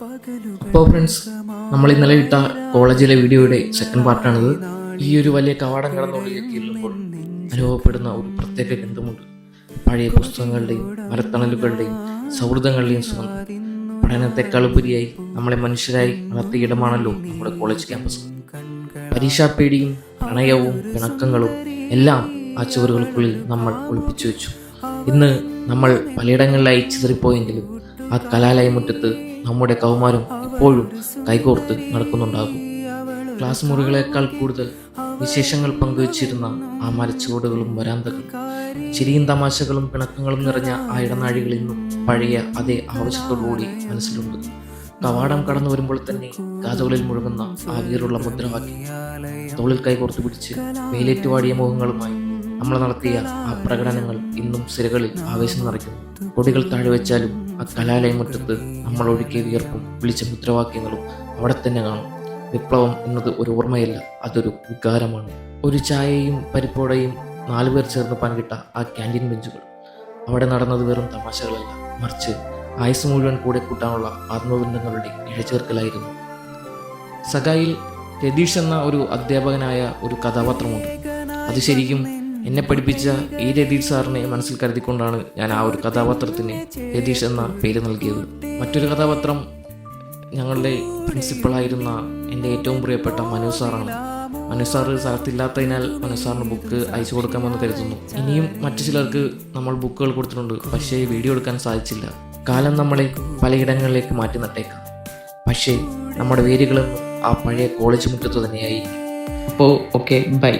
അപ്പോൾ ഫ്രണ്ട്സ്, നമ്മൾ ഇന്നലെ ഇട്ട കോളേജിലെ വീഡിയോയുടെ സെക്കൻഡ് പാർട്ടാണിത്. ഈ ഒരു വലിയ കവാടം കടന്നുള്ളിലേക്ക് ചെല്ലുമ്പോൾ അനുഭവപ്പെടുന്ന ഒരു പ്രത്യേക ഗന്ധമുണ്ട്. പഴയ പുസ്തകങ്ങളുടെയും മരത്തണലുകളുടെയും സൗഹൃദങ്ങളുടെയും സുഗന്ധം. പഠനത്തെക്കാളുപരിയായി നമ്മളെ മനുഷ്യരായി വളർത്തിയ ഇടമാണല്ലോ നമ്മുടെ കോളേജ് ക്യാമ്പസ്. പരീക്ഷാപ്പേടിയും പ്രണയവും പിണക്കങ്ങളും എല്ലാം ആ ചുവരുകൾക്കുള്ളിൽ നമ്മൾ ഒളിപ്പിച്ചു വെച്ചു. ഇന്ന് നമ്മൾ പലയിടങ്ങളിലായി ചിതറിപ്പോയെങ്കിലും ആ കലാലയമുറ്റത്ത് നമ്മുടെ കൗമാരം ഇപ്പോഴും കൈകോർത്ത് നടക്കുന്നുണ്ടാകും. ക്ലാസ് മുറികളേക്കാൾ കൂടുതൽ വിശേഷങ്ങൾ പങ്കുവച്ചിരുന്ന ആ മരച്ചുവടുകളും വരാന്തകളും, ചിരിയും തമാശകളും പിണക്കങ്ങളും നിറഞ്ഞ ആ ഇടനാഴികൾ ഇന്നും പഴയ അതേ ആവശ്യത്തോടുകൂടി മനസ്സിലുണ്ട്. കവാടം കടന്നു വരുമ്പോൾ തന്നെ കാതുകളിൽ മുഴുകുന്ന ആ വീറുള്ള മുദ്രാവാക്യം, തോളിൽ കൈകോർത്ത് പിടിച്ച് വെയിലേറ്റുവാടിയ മുഖങ്ങളുമായി നമ്മൾ നടത്തിയ ആ പ്രകടനങ്ങൾ ഇന്നും സിരകളിൽ ആവേശം നിറയ്ക്കുന്നു. കൊടികൾ താഴെ വെച്ചാലും ആ കലാലയമുറ്റത്ത് നമ്മൾ ഒഴുക്കിയ വിയർപ്പും വിളിച്ച മുദ്രാവാക്യങ്ങളും അവിടെ തന്നെ കാണും. വിപ്ലവം എന്നത് ഒരു ഓർമ്മയല്ല, അതൊരു വികാരമാണ്. ഒരു ചായയും പരിപ്പോടയും 4 പേർ ചേർന്ന് പങ്കിട്ട ആ ക്യാൻറ്റീൻ ബെഞ്ചുകൾ, അവിടെ നടന്നത് വെറും തമാശകളല്ല, മറിച്ച് ആയുസ് മുഴുവൻ കൂടെ കൂട്ടാനുള്ള ആത്മബന്ധങ്ങളുടെ ഇഴചേർക്കലായിരുന്നു. സഖായിൽ രതീഷ് എന്ന ഒരു അധ്യാപകനായ ഒരു കഥാപാത്രമുണ്ട്. അത് ശരിക്കും എന്നെ പഠിപ്പിച്ച ഈ രതീഷ് സാറിനെ മനസ്സിൽ കരുതിക്കൊണ്ടാണ് ഞാൻ ആ ഒരു കഥാപാത്രത്തിന് രതീഷ് എന്ന പേര് നൽകിയത്. മറ്റൊരു കഥാപാത്രം ഞങ്ങളുടെ പ്രിൻസിപ്പളായിരുന്ന എൻ്റെ ഏറ്റവും പ്രിയപ്പെട്ട മനു സാറാണ്. മനു സാറ് സ്ഥലത്തില്ലാത്തതിനാൽ മനു സാറിന് ബുക്ക് അയച്ചു കൊടുക്കാമെന്ന് കരുതുന്നു. ഇനിയും മറ്റു ചിലർക്ക് നമ്മൾ ബുക്കുകൾ കൊടുത്തിട്ടുണ്ട്, പക്ഷേ വീഡിയോ എടുക്കാൻ സാധിച്ചില്ല. കാലം നമ്മളെ പലയിടങ്ങളിലേക്ക് മാറ്റി നട്ടേക്കാം, പക്ഷേ നമ്മുടെ വേരുകളെന്നും ആ പഴയ കോളേജ് മുറ്റത്ത് തന്നെയായി. അപ്പോൾ ഓക്കെ, ബൈ.